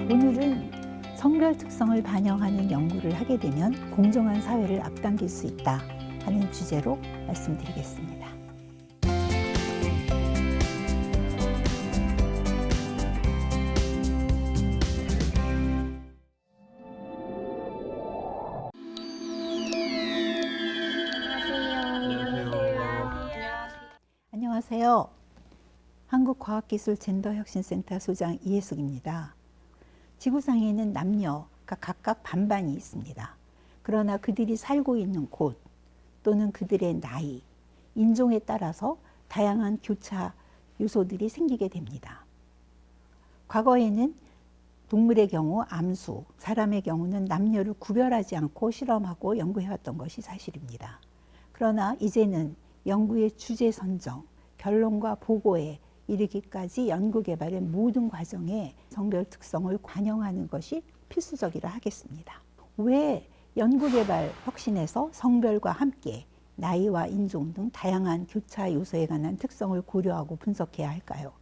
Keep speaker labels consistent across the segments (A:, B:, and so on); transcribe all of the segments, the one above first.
A: 오늘은 성별 특성을 반영하는 연구를 하게 되면 공정한 사회를 앞당길 수 있다 하는 주제로 말씀드리겠습니다. 안녕하세요. 한국과학기술젠더혁신센터 소장 이혜숙입니다. 지구상에는 남녀가 각각 반반이 있습니다. 그러나 그들이 살고 있는 곳 또는 그들의 나이, 인종에 따라서 다양한 교차 요소들이 생기게 됩니다. 과거에는 동물의 경우 암수, 사람의 경우는 남녀를 구별하지 않고 실험하고 연구해왔던 것이 사실입니다. 그러나 이제는 연구의 주제 선정, 결론과 보고에 이르기까지 연구 개발의 모든 과정에 성별 특성을 반영하는 것이 필수적이라 하겠습니다. 왜 연구 개발 혁신에서 성별과 함께 나이와 인종 등 다양한 교차 요소에 관한 특성을 고려하고 분석해야 할까요?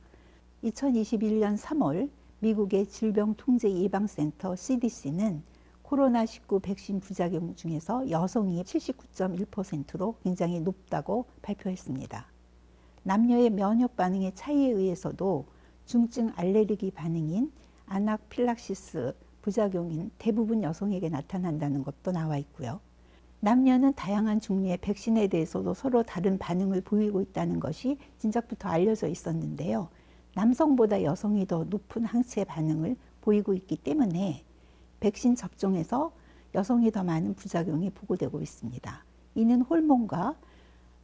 A: 2021년 3월 미국의 질병통제예방센터 CDC는 코로나19 백신 부작용 중에서 여성이 79.1%로 굉장히 높다고 발표했습니다. 남녀의 면역 반응의 차이에 의해서도 중증 알레르기 반응인 아나필락시스 부작용인 대부분 여성에게 나타난다는 것도 나와 있고요. 남녀는 다양한 종류의 백신에 대해서도 서로 다른 반응을 보이고 있다는 것이 진작부터 알려져 있었는데요. 남성보다 여성이 더 높은 항체 반응을 보이고 있기 때문에 백신 접종에서 여성이 더 많은 부작용이 보고되고 있습니다. 이는 호르몬과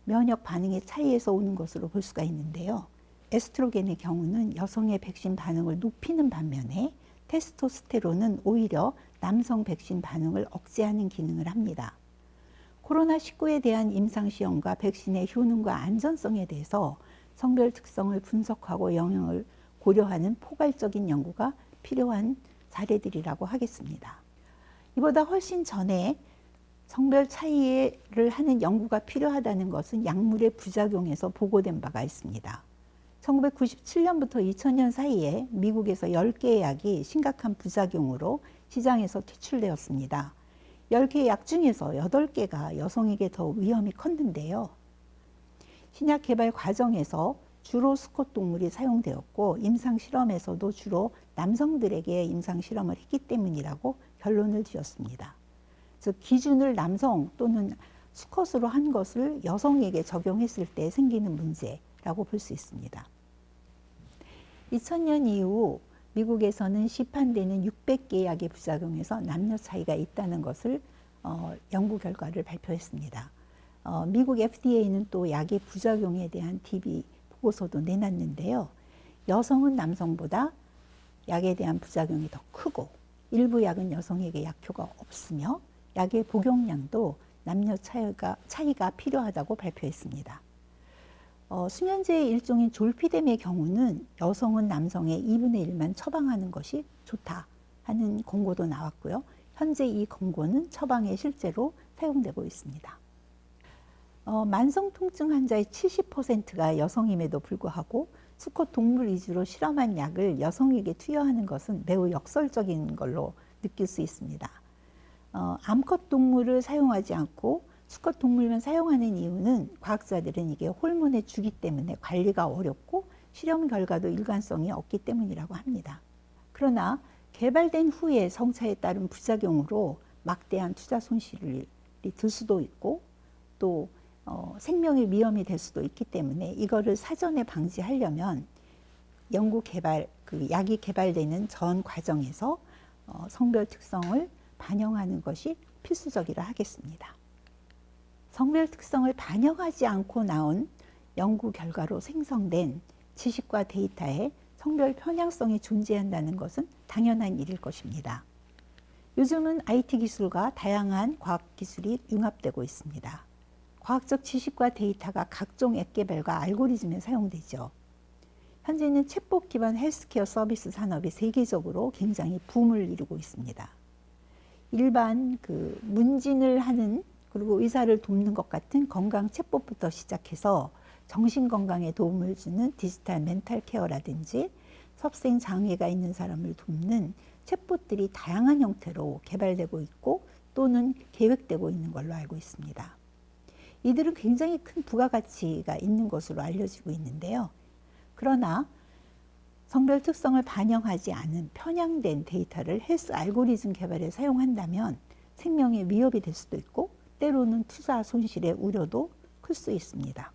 A: 면역 반응의 차이에서 오는 것으로 볼 수가 있는데요. 에스트로겐의 경우는 여성의 백신 반응을 높이는 반면에 테스토스테론은 오히려 남성 백신 반응을 억제하는 기능을 합니다. 코로나19에 대한 임상시험과 백신의 효능과 안전성에 대해서 성별 특성을 분석하고 영향을 고려하는 포괄적인 연구가 필요한 사례들이라고 하겠습니다. 이보다 훨씬 전에 성별 차이를 하는 연구가 필요하다는 것은 약물의 부작용에서 보고된 바가 있습니다. 1997년부터 2000년 사이에 미국에서 10개의 약이 심각한 부작용으로 시장에서 퇴출되었습니다. 10개의 약 중에서 8개가 여성에게 더 위험이 컸는데요. 신약 개발 과정에서 주로 수컷 동물이 사용되었고 임상실험에서도 주로 남성들에게 임상실험을 했기 때문이라고 결론을 지었습니다. 즉 기준을 남성 또는 수컷으로 한 것을 여성에게 적용했을 때 생기는 문제라고 볼 수 있습니다. 2000년 이후 미국에서는 시판되는 600개의 약의 부작용에서 남녀 차이가 있다는 것을 연구 결과를 발표했습니다. 미국 FDA는 또 약의 부작용에 대한 DB 보고서도 내놨는데요. 여성은 남성보다 약에 대한 부작용이 더 크고 일부 약은 여성에게 약효가 없으며 약의 복용량도 남녀 차이가 필요하다고 발표했습니다. 수면제의 일종인 졸피뎀의 경우는 여성은 남성의 2분의 1만 처방하는 것이 좋다 하는 권고도 나왔고요. 현재 이 권고는 처방에 실제로 사용되고 있습니다. 만성 통증 환자의 70%가 여성임에도 불구하고 수컷 동물 위주로 실험한 약을 여성에게 투여하는 것은 매우 역설적인 걸로 느낄 수 있습니다. 암컷 동물을 사용하지 않고 수컷 동물만 사용하는 이유는 과학자들은 이게 호르몬의 주기 때문에 관리가 어렵고 실험 결과도 일관성이 없기 때문이라고 합니다. 그러나 개발된 후에 성차에 따른 부작용으로 막대한 투자 손실이 들 수도 있고 또 생명의 위험이 될 수도 있기 때문에 이거를 사전에 방지하려면 연구 개발, 약이 개발되는 전 과정에서 성별 특성을 반영하는 것이 필수적이라 하겠습니다. 성별 특성을 반영하지 않고 나온 연구 결과로 생성된 지식과 데이터에 성별 편향성이 존재한다는 것은 당연한 일일 것입니다. 요즘은 IT 기술과 다양한 과학 기술이 융합되고 있습니다. 과학적 지식과 데이터가 각종 앱 개발과 알고리즘에 사용되죠. 현재는 챗봇 기반 헬스케어 서비스 산업이 세계적으로 굉장히 붐을 이루고 있습니다. 일반 문진을 하는 그리고 의사를 돕는 것 같은 건강 챗봇부터 시작해서 정신 건강에 도움을 주는 디지털 멘탈 케어라든지 섭생 장애가 있는 사람을 돕는 챗봇들이 다양한 형태로 개발되고 있고 또는 계획되고 있는 걸로 알고 있습니다. 이들은 굉장히 큰 부가가치가 있는 것으로 알려지고 있는데요. 그러나 성별 특성을 반영하지 않은 편향된 데이터를 헬스 알고리즘 개발에 사용한다면 생명에 위협이 될 수도 있고 때로는 투자 손실의 우려도 클 수 있습니다.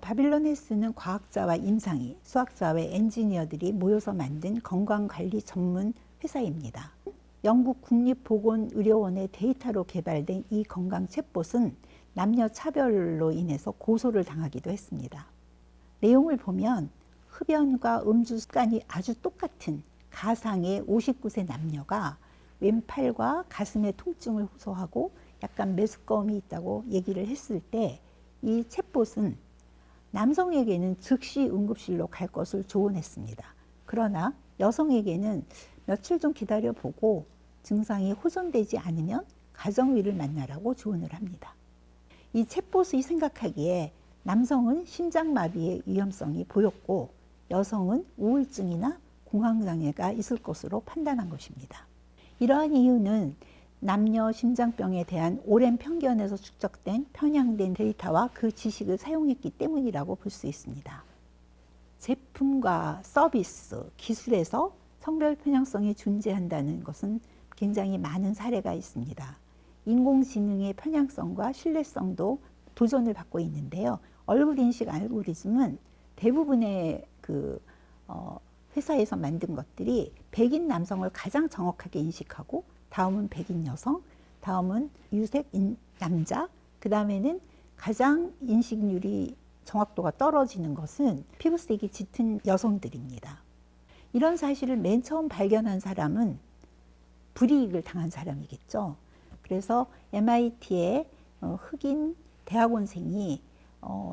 A: 바빌론 헬스는 과학자와 임상의, 수학자와 엔지니어들이 모여서 만든 건강관리 전문 회사입니다. 영국 국립보건의료원의 데이터로 개발된 이 건강 챗봇은 남녀 차별로 인해서 고소를 당하기도 했습니다. 내용을 보면 흡연과 음주 습관이 아주 똑같은 가상의 59세 남녀가 왼팔과 가슴에 통증을 호소하고 약간 메스꺼움이 있다고 얘기를 했을 때 이 챗봇은 남성에게는 즉시 응급실로 갈 것을 조언했습니다. 그러나 여성에게는 며칠 좀 기다려보고 증상이 호전되지 않으면 가정의를 만나라고 조언을 합니다. 이 챗봇이 생각하기에 남성은 심장마비의 위험성이 보였고 여성은 우울증이나 공황장애가 있을 것으로 판단한 것입니다. 이러한 이유는 남녀 심장병에 대한 오랜 편견에서 축적된 편향된 데이터와 그 지식을 사용했기 때문이라고 볼 수 있습니다. 제품과 서비스, 기술에서 성별 편향성이 존재한다는 것은 굉장히 많은 사례가 있습니다. 인공지능의 편향성과 신뢰성도 도전을 받고 있는데요. 얼굴 인식 알고리즘은 대부분의 회사에서 만든 것들이 백인 남성을 가장 정확하게 인식하고 다음은 백인 여성, 다음은 유색 남자, 그 다음에는 가장 인식률이 정확도가 떨어지는 것은 피부색이 짙은 여성들입니다. 이런 사실을 맨 처음 발견한 사람은 불이익을 당한 사람이겠죠. 그래서 MIT의 흑인 대학원생이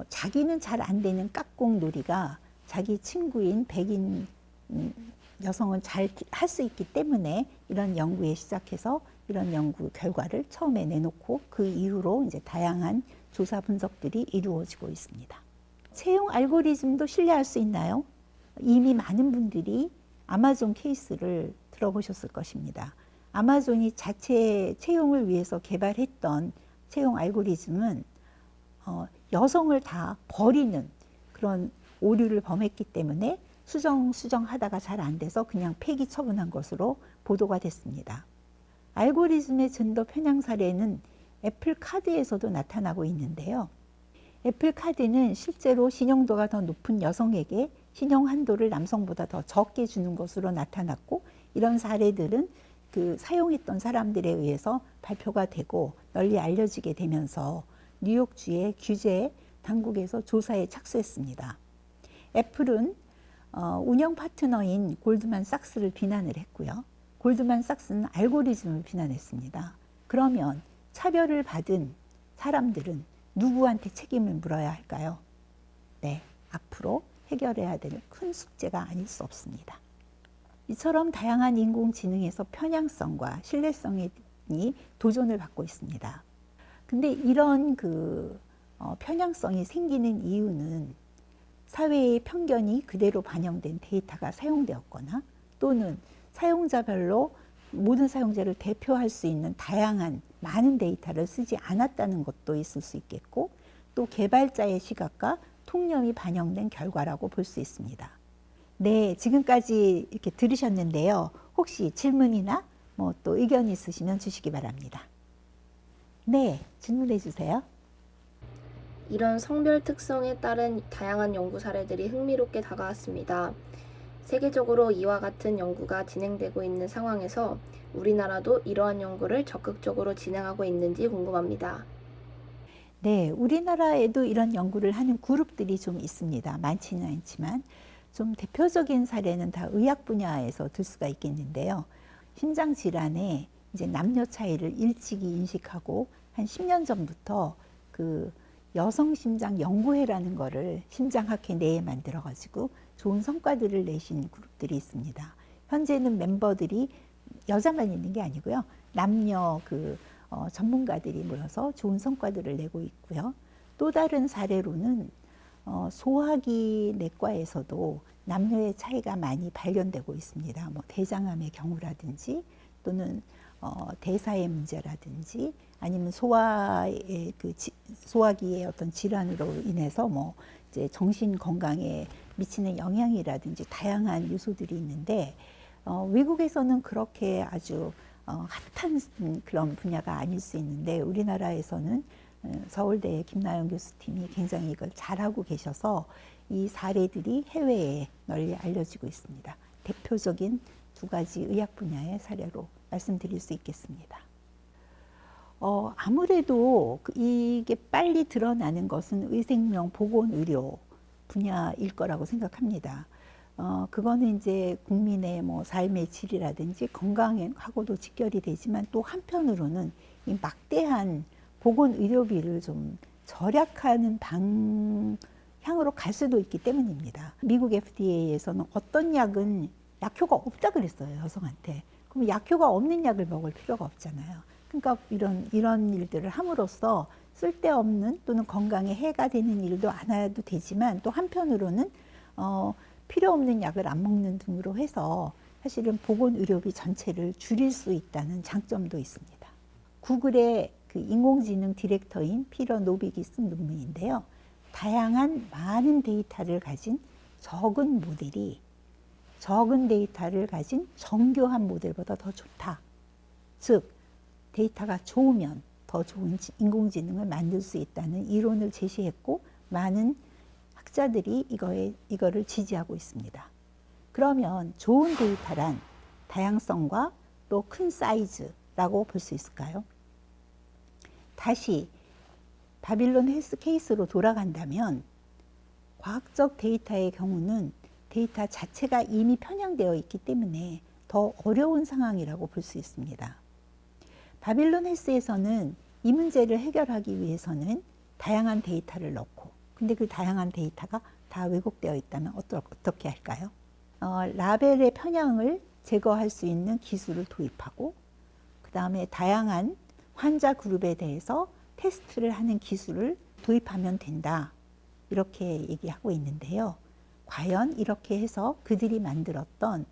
A: 자기는 잘 안 되는 깍공 놀이가 자기 친구인 백인 여성은 잘 할 수 있기 때문에 이런 연구에 시작해서 이런 연구 결과를 처음에 내놓고 그 이후로 이제 다양한 조사 분석들이 이루어지고 있습니다. 채용 알고리즘도 신뢰할 수 있나요? 이미 많은 분들이 아마존 케이스를 들어보셨을 것입니다. 아마존이 자체 채용을 위해서 개발했던 채용 알고리즘은 여성을 다 버리는 그런 오류를 범했기 때문에 수정하다가 잘 안 돼서 그냥 폐기 처분한 것으로 보도가 됐습니다. 알고리즘의 젠더 편향 사례는 애플 카드에서도 나타나고 있는데요. 애플 카드는 실제로 신용도가 더 높은 여성에게 신용 한도를 남성보다 더 적게 주는 것으로 나타났고 이런 사례들은 사용했던 사람들에 의해서 발표가 되고 널리 알려지게 되면서 뉴욕주의 규제 당국에서 조사에 착수했습니다. 애플은 운영 파트너인 골드만삭스를 비난을 했고요. 골드만삭스는 알고리즘을 비난했습니다. 그러면 차별을 받은 사람들은 누구한테 책임을 물어야 할까요? 네, 앞으로 해결해야 될 큰 숙제가 아닐 수 없습니다. 이처럼 다양한 인공지능에서 편향성과 신뢰성이 도전을 받고 있습니다. 근데 이런 편향성이 생기는 이유는 사회의 편견이 그대로 반영된 데이터가 사용되었거나 또는 사용자별로 모든 사용자를 대표할 수 있는 다양한 많은 데이터를 쓰지 않았다는 것도 있을 수 있겠고 또 개발자의 시각과 통념이 반영된 결과라고 볼 수 있습니다. 네, 지금까지 이렇게 들으셨는데요. 혹시 질문이나 또 의견 있으시면 주시기 바랍니다. 네, 질문해 주세요.
B: 이런 성별 특성에 따른 다양한 연구 사례들이 흥미롭게 다가왔습니다. 세계적으로 이와 같은 연구가 진행되고 있는 상황에서 우리나라도 이러한 연구를 적극적으로 진행하고 있는지 궁금합니다.
A: 네, 우리나라에도 이런 연구를 하는 그룹들이 좀 있습니다. 많지는 않지만 좀 대표적인 사례는 다 의학 분야에서 들 수가 있겠는데요. 심장 질환에 이제 남녀 차이를 일찍이 인식하고 한 10년 전부터 여성 심장 연구회라는 거를 심장학회 내에 만들어 가지고 좋은 성과들을 내신 그룹들이 있습니다. 현재는 멤버들이 여자만 있는 게 아니고요. 남녀 전문가들이 모여서 좋은 성과들을 내고 있고요. 또 다른 사례로는 소화기 내과에서도 남녀의 차이가 많이 발견되고 있습니다. 뭐 대장암의 경우라든지 또는 대사의 문제라든지 아니면 소화기의 어떤 질환으로 인해서 뭐 이제 정신 건강에 미치는 영향이라든지 다양한 요소들이 있는데 외국에서는 그렇게 아주 핫한 그런 분야가 아닐 수 있는데 우리나라에서는 서울대 김나영 교수팀이 굉장히 이걸 잘하고 계셔서 이 사례들이 해외에 널리 알려지고 있습니다. 대표적인 두 가지 의학 분야의 사례로 말씀드릴 수 있겠습니다. 아무래도 이게 빨리 드러나는 것은 의생명 보건의료 분야일 거라고 생각합니다. 그거는 이제 국민의 뭐 삶의 질이라든지 건강하고도 직결이 되지만 또 한편으로는 이 막대한 보건의료비를 좀 절약하는 방향으로 갈 수도 있기 때문입니다. 미국 FDA에서는 어떤 약은 약효가 없다 그랬어요, 여성한테. 그럼 약효가 없는 약을 먹을 필요가 없잖아요. 그러니까 이런 일들을 함으로써 쓸데없는 또는 건강에 해가 되는 일도 안 해도 되지만 또 한편으로는 필요 없는 약을 안 먹는 등으로 해서 사실은 보건의료비 전체를 줄일 수 있다는 장점도 있습니다. 구글의 그 인공지능 디렉터인 피터 노빅이 쓴 논문인데요. 다양한 많은 데이터를 가진 적은 모델이 적은 데이터를 가진 정교한 모델보다 더 좋다. 즉 데이터가 좋으면 더 좋은 인공지능을 만들 수 있다는 이론을 제시했고 많은 학자들이 이거를 지지하고 있습니다. 그러면 좋은 데이터란 다양성과 또 큰 사이즈라고 볼 수 있을까요? 다시 바빌론 헬스 케이스로 돌아간다면 과학적 데이터의 경우는 데이터 자체가 이미 편향되어 있기 때문에 더 어려운 상황이라고 볼 수 있습니다. 바빌론 헬스에서는 이 문제를 해결하기 위해서는 다양한 데이터를 넣고 근데 그 다양한 데이터가 다 왜곡되어 있다면 어떻게 할까요? 라벨의 편향을 제거할 수 있는 기술을 도입하고 그 다음에 다양한 환자 그룹에 대해서 테스트를 하는 기술을 도입하면 된다. 이렇게 얘기하고 있는데요. 과연 이렇게 해서 그들이 만들었던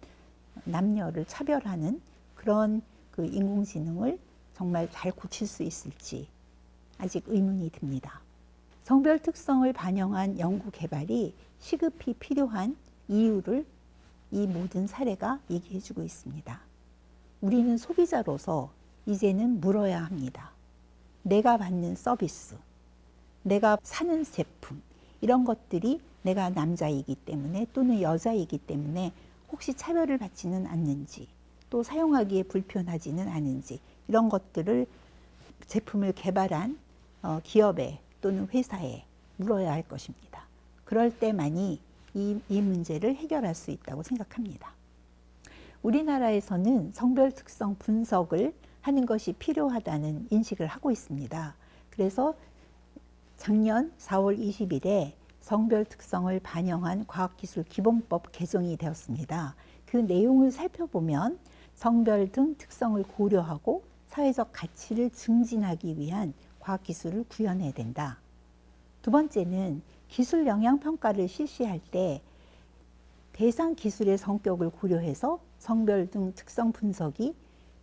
A: 남녀를 차별하는 그런 그 인공지능을 정말 잘 고칠 수 있을지 아직 의문이 듭니다. 성별 특성을 반영한 연구 개발이 시급히 필요한 이유를 이 모든 사례가 얘기해주고 있습니다. 우리는 소비자로서 이제는 물어야 합니다. 내가 받는 서비스, 내가 사는 제품 이런 것들이 내가 남자이기 때문에 또는 여자이기 때문에 혹시 차별을 받지는 않는지 또 사용하기에 불편하지는 않은지 이런 것들을 제품을 개발한 기업에 또는 회사에 물어야 할 것입니다. 그럴 때만이 이 문제를 해결할 수 있다고 생각합니다. 우리나라에서는 성별 특성 분석을 하는 것이 필요하다는 인식을 하고 있습니다. 그래서 작년 4월 20일에 성별 특성을 반영한 과학기술 기본법 개정이 되었습니다. 그 내용을 살펴보면 성별 등 특성을 고려하고 사회적 가치를 증진하기 위한 과학기술을 구현해야 된다. 두 번째는 기술 영향평가를 실시할 때 대상 기술의 성격을 고려해서 성별 등 특성 분석이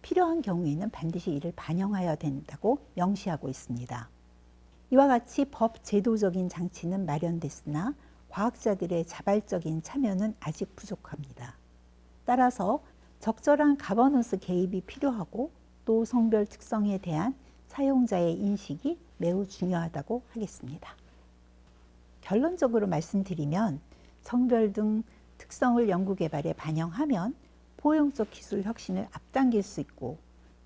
A: 필요한 경우에는 반드시 이를 반영해야 된다고 명시하고 있습니다. 이와 같이 법 제도적인 장치는 마련됐으나 과학자들의 자발적인 참여는 아직 부족합니다. 따라서 적절한 가버넌스 개입이 필요하고 또 성별 특성에 대한 사용자의 인식이 매우 중요하다고 하겠습니다. 결론적으로 말씀드리면 성별 등 특성을 연구개발에 반영하면 포용적 기술 혁신을 앞당길 수 있고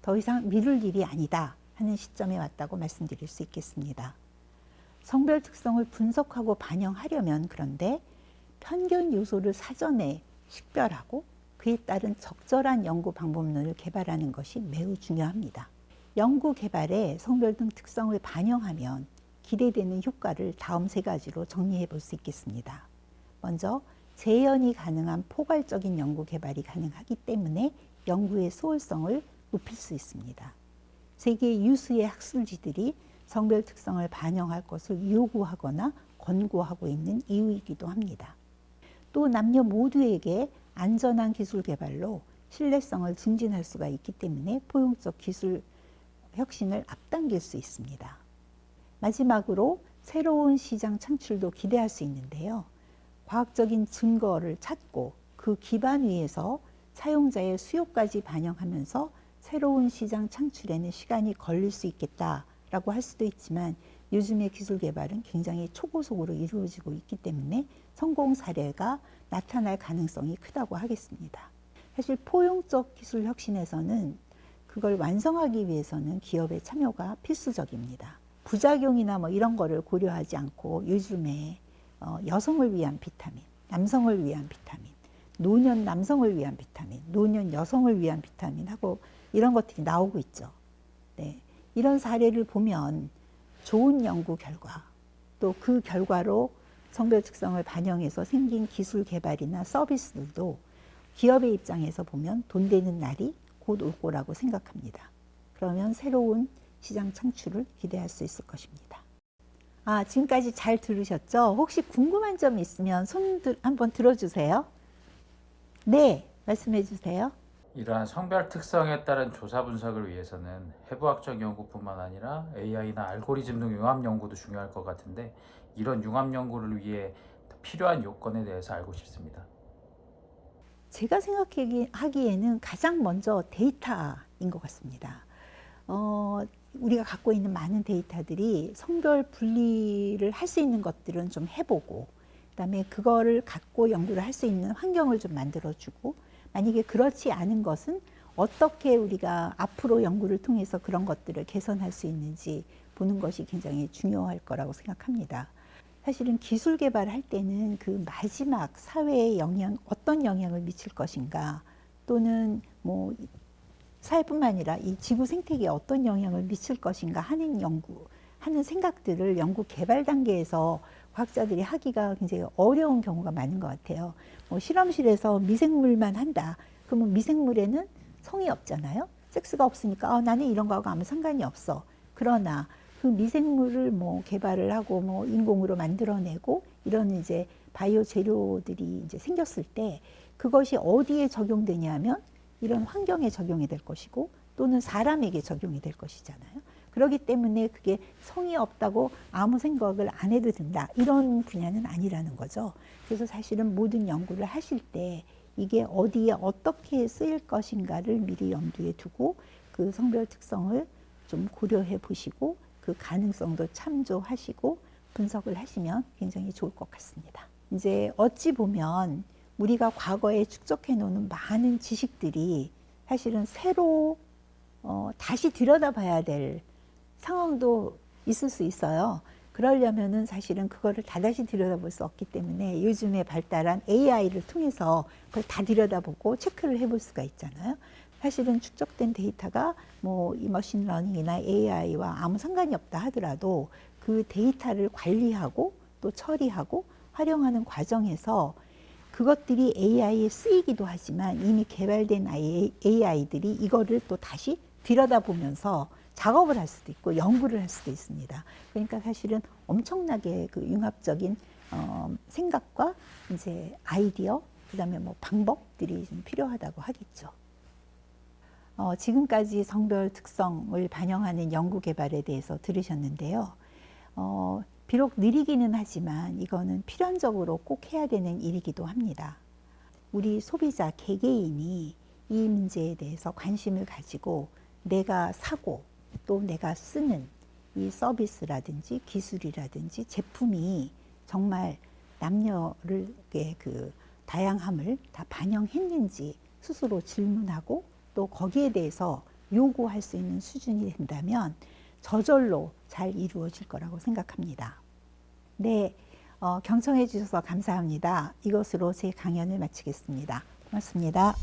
A: 더 이상 미룰 일이 아니다 하는 시점에 왔다고 말씀드릴 수 있겠습니다. 성별 특성을 분석하고 반영하려면 그런데 편견 요소를 사전에 식별하고 그에 따른 적절한 연구 방법론을 개발하는 것이 매우 중요합니다. 연구 개발에 성별 등 특성을 반영하면 기대되는 효과를 다음 세 가지로 정리해 볼 수 있겠습니다. 먼저 재현이 가능한 포괄적인 연구 개발이 가능하기 때문에 연구의 수월성을 높일 수 있습니다. 세계 유수의 학술지들이 성별 특성을 반영할 것을 요구하거나 권고하고 있는 이유이기도 합니다. 또 남녀 모두에게 안전한 기술 개발로 신뢰성을 증진할 수가 있기 때문에 포용적 기술 혁신을 앞당길 수 있습니다. 마지막으로 새로운 시장 창출도 기대할 수 있는데요. 과학적인 증거를 찾고 그 기반 위에서 사용자의 수요까지 반영하면서 새로운 시장 창출에는 시간이 걸릴 수 있겠다라고 할 수도 있지만 요즘의 기술 개발은 굉장히 초고속으로 이루어지고 있기 때문에 성공 사례가 나타날 가능성이 크다고 하겠습니다. 사실 포용적 기술 혁신에서는 그걸 완성하기 위해서는 기업의 참여가 필수적입니다. 부작용이나 뭐 이런 거를 고려하지 않고 요즘에 여성을 위한 비타민, 남성을 위한 비타민, 노년 남성을 위한 비타민, 노년 여성을 위한 비타민 하고 이런 것들이 나오고 있죠. 네, 이런 사례를 보면 좋은 연구 결과, 또 그 결과로 성별 특성을 반영해서 생긴 기술 개발이나 서비스들도 기업의 입장에서 보면 돈 되는 날이 곧 올 거라고 생각합니다. 그러면 새로운 시장 창출을 기대할 수 있을 것입니다. 지금까지 잘 들으셨죠? 혹시 궁금한 점 있으면 손 한번 들어주세요. 네, 말씀해 주세요.
C: 이러한 성별 특성에 따른 조사 분석을 위해서는 해부학적 연구뿐만 아니라 AI나 알고리즘 등 융합 연구도 중요할 것 같은데 이런 융합 연구를 위해 필요한 요건에 대해서 알고 싶습니다.
A: 제가 생각하기에는 가장 먼저 데이터인 것 같습니다. 우리가 갖고 있는 많은 데이터들이 성별 분리를 할 수 있는 것들은 좀 해보고, 그다음에 그거를 갖고 연구를 할 수 있는 환경을 좀 만들어주고, 만약에 그렇지 않은 것은 어떻게 우리가 앞으로 연구를 통해서 그런 것들을 개선할 수 있는지 보는 것이 굉장히 중요할 거라고 생각합니다. 사실은 기술 개발할 때는 그 마지막 사회에 어떤 영향을 미칠 것인가, 또는 뭐 사회뿐만 아니라 이 지구 생태계에 어떤 영향을 미칠 것인가 하는 하는 생각들을 연구 개발 단계에서 과학자들이 하기가 굉장히 어려운 경우가 많은 것 같아요. 뭐 실험실에서 미생물만 한다. 그러면 미생물에는 성이 없잖아요. 섹스가 없으니까 나는 이런 거하고 아무 상관이 없어. 그러나 그 미생물을 뭐 개발을 하고 뭐 인공으로 만들어내고 이런 이제 바이오 재료들이 이제 생겼을 때 그것이 어디에 적용되냐면 이런 환경에 적용이 될 것이고 또는 사람에게 적용이 될 것이잖아요. 그렇기 때문에 그게 성이 없다고 아무 생각을 안 해도 된다. 이런 분야는 아니라는 거죠. 그래서 사실은 모든 연구를 하실 때 이게 어디에 어떻게 쓰일 것인가를 미리 염두에 두고 그 성별 특성을 좀 고려해 보시고 그 가능성도 참조하시고 분석을 하시면 굉장히 좋을 것 같습니다. 이제 어찌 보면 우리가 과거에 축적해 놓은 많은 지식들이 사실은 새로 다시 들여다봐야 될 상황도 있을 수 있어요. 그러려면은 사실은 그거를 다시 들여다볼 수 없기 때문에 요즘에 발달한 AI를 통해서 그걸 다 들여다보고 체크를 해볼 수가 있잖아요. 사실은 축적된 데이터가 뭐 이 머신러닝이나 AI와 아무 상관이 없다 하더라도 그 데이터를 관리하고 또 처리하고 활용하는 과정에서 그것들이 AI에 쓰이기도 하지만 이미 개발된 AI들이 이거를 또 다시 들여다보면서 작업을 할 수도 있고 연구를 할 수도 있습니다. 그러니까 사실은 엄청나게 그 융합적인 생각과 이제 아이디어, 그다음에 뭐 방법들이 좀 필요하다고 하겠죠. 지금까지 성별 특성을 반영하는 연구 개발에 대해서 들으셨는데요. 비록 느리기는 하지만 이거는 필연적으로 꼭 해야 되는 일이기도 합니다. 우리 소비자 개개인이 이 문제에 대해서 관심을 가지고 내가 사고 또 내가 쓰는 이 서비스라든지 기술이라든지 제품이 정말 남녀의 그 다양함을 다 반영했는지 스스로 질문하고 또 거기에 대해서 요구할 수 있는 수준이 된다면 저절로 잘 이루어질 거라고 생각합니다. 네, 경청해 주셔서 감사합니다. 이것으로 제 강연을 마치겠습니다. 고맙습니다.